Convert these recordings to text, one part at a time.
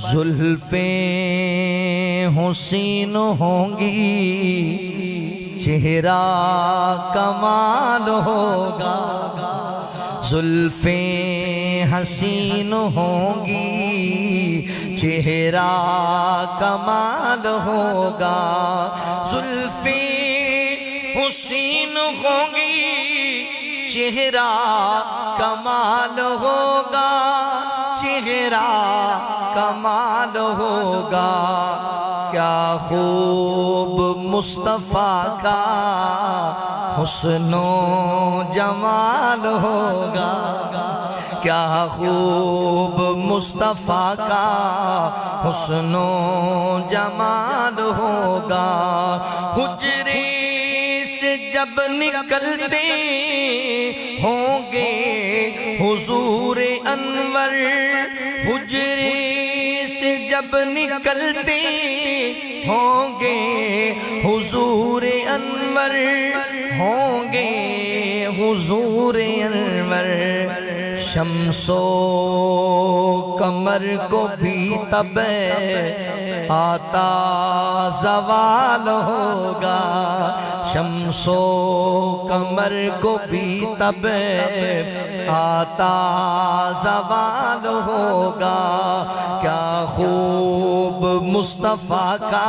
زلفیں حسین ہوں گی چہرہ کمال ہوگا، زلفیں حسین ہوں گی چہرہ کمال ہوگا، زلفیں حسین ہوں گی چہرہ کمال ہوگا، چہرہ کمال ہوگا، کیا خوب مصطفیٰ کا حسن و جمال ہوگا، کیا خوب مصطفیٰ کا حسن و جمال ہوگا، حجرے سے جب نکلتے ہوں گے حضور انور، حجرے سے جب نکلتے ہوں گے حضور انور، ہوں گے حضور انور، شمس و قمر کو بھی تب آتا زوال ہوگا، شمس و قمر کو بھی تب آتا زوال ہوگا، کیا خوب مصطفیٰ کا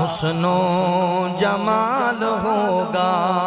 حسن و جمال ہوگا۔